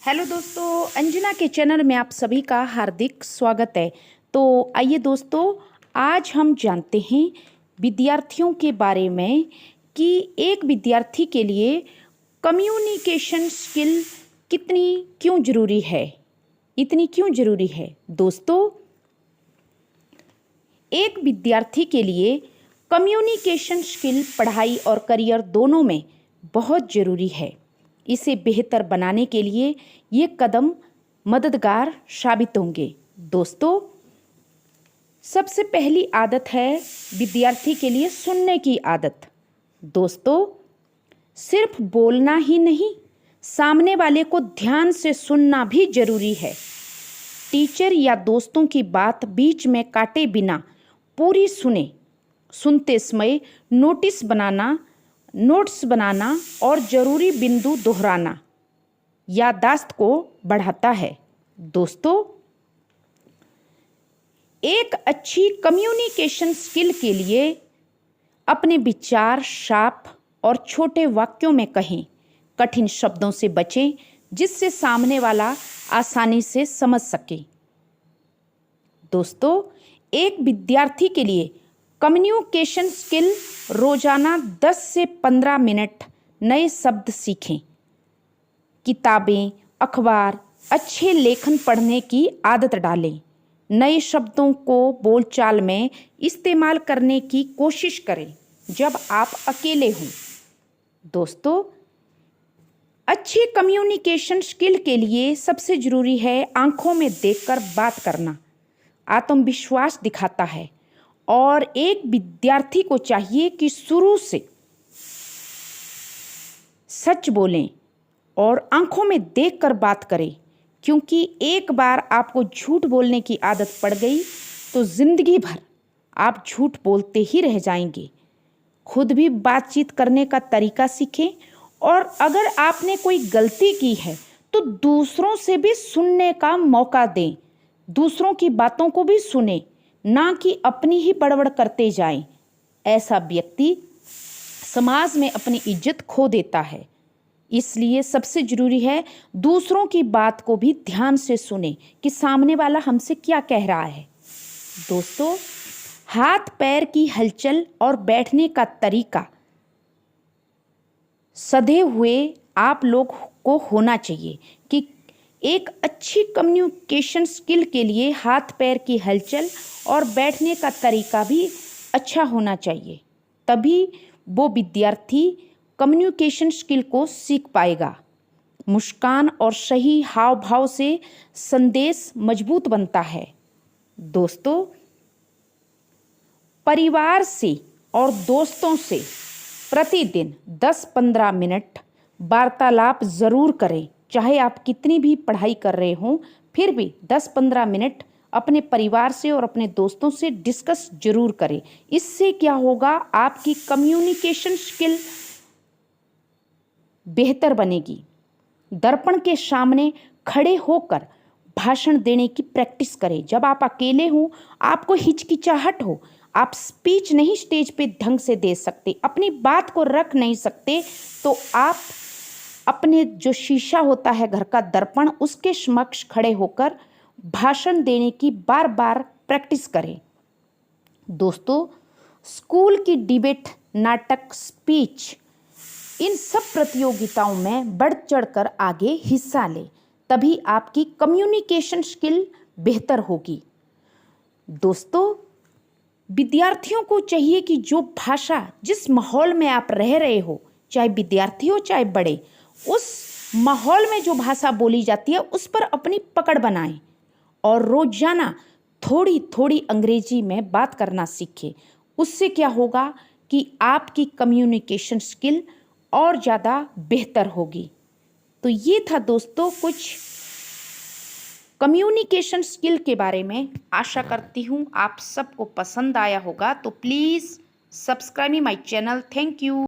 Hello दोस्तों, अंजना के channel में आप सभी का हार्दिक स्वागत है। तो आइए दोस्तों, आज हम जानते हैं विद्यार्थियों के बारे में कि एक विद्यार्थी के लिए कम्युनिकेशन स्किल क्यों ज़रूरी है, इतनी क्यों ज़रूरी है। दोस्तों, एक विद्यार्थी के लिए कम्युनिकेशन स्किल पढ़ाई और करियर दोनों में बहुत ज़रूरी है। इसे बेहतर बनाने के लिए ये कदम मददगार साबित होंगे। दोस्तों, सबसे पहली आदत है विद्यार्थी के लिए सुनने की आदत। दोस्तों, सिर्फ बोलना ही नहीं, सामने वाले को ध्यान से सुनना भी जरूरी है। टीचर या दोस्तों की बात बीच में काटे बिना पूरी सुने। सुनते समय नोट्स बनाना और ज़रूरी बिंदु दोहराना याददाश्त को बढ़ाता है। दोस्तों, एक अच्छी कम्युनिकेशन स्किल के लिए अपने विचार साफ और छोटे वाक्यों में कहें। कठिन शब्दों से बचें जिससे सामने वाला आसानी से समझ सके। दोस्तों, एक विद्यार्थी के लिए कम्युनिकेशन स्किल रोजाना 10 से 15 मिनट नए शब्द सीखें। किताबें, अखबार, अच्छे लेखन पढ़ने की आदत डालें। नए शब्दों को बोलचाल में इस्तेमाल करने की कोशिश करें जब आप अकेले हों। दोस्तों, अच्छी कम्युनिकेशन स्किल के लिए सबसे ज़रूरी है आंखों में देखकर बात करना। आत्मविश्वास दिखाता है और एक विद्यार्थी को चाहिए कि शुरू से सच बोलें और आंखों में देखकर बात करें, क्योंकि एक बार आपको झूठ बोलने की आदत पड़ गई तो जिंदगी भर आप झूठ बोलते ही रह जाएंगे। खुद भी बातचीत करने का तरीका सीखें और अगर आपने कोई गलती की है तो दूसरों से भी सुनने का मौका दें। दूसरों की बातों को भी सुने, ना कि अपनी ही बड़बड़ करते जाएं। ऐसा व्यक्ति समाज में अपनी इज्जत खो देता है। इसलिए सबसे ज़रूरी है दूसरों की बात को भी ध्यान से सुने कि सामने वाला हमसे क्या कह रहा है। दोस्तों, हाथ पैर की हलचल और बैठने का तरीका सधे हुए आप लोग को होना चाहिए कि एक अच्छी कम्युनिकेशन स्किल के लिए हाथ पैर की हलचल और बैठने का तरीका भी अच्छा होना चाहिए। तभी वो विद्यार्थी कम्युनिकेशन स्किल को सीख पाएगा। मुस्कान और सही हाव भाव से संदेश मजबूत बनता है। दोस्तों, परिवार से और दोस्तों से प्रतिदिन 10-15 मिनट वार्तालाप ज़रूर करें। चाहे आप कितनी भी पढ़ाई कर रहे हों, फिर भी 10-15 मिनट अपने परिवार से और अपने दोस्तों से डिस्कस जरूर करें। इससे क्या होगा, आपकी कम्युनिकेशन स्किल बेहतर बनेगी। दर्पण के सामने खड़े होकर भाषण देने की प्रैक्टिस करें। जब आप अकेले हो, आपको हिचकिचाहट हो, आप स्पीच नहीं स्टेज पे ढंग से दे सकते, अपनी बात को रख नहीं सकते, तो आप अपने जो शीशा होता है घर का दर्पण, उसके समक्ष खड़े होकर भाषण देने की बार बार प्रैक्टिस करें। दोस्तों, स्कूल की डिबेट, नाटक, स्पीच, इन सब प्रतियोगिताओं में बढ़ चढ़कर आगे हिस्सा लें। तभी आपकी कम्युनिकेशन स्किल बेहतर होगी। दोस्तों, विद्यार्थियों को चाहिए कि जो भाषा, जिस माहौल में आप रह रहे हो, चाहे विद्यार्थी हो चाहे बड़े, उस माहौल में जो भाषा बोली जाती है उस पर अपनी पकड़ बनाएं और रोजाना थोड़ी थोड़ी अंग्रेजी में बात करना सीखें। उससे क्या होगा कि आपकी कम्युनिकेशन स्किल और ज़्यादा बेहतर होगी। तो ये था दोस्तों कुछ कम्युनिकेशन स्किल के बारे में। आशा करती हूँ आप सबको पसंद आया होगा। तो please subscribe my channel. Thank you.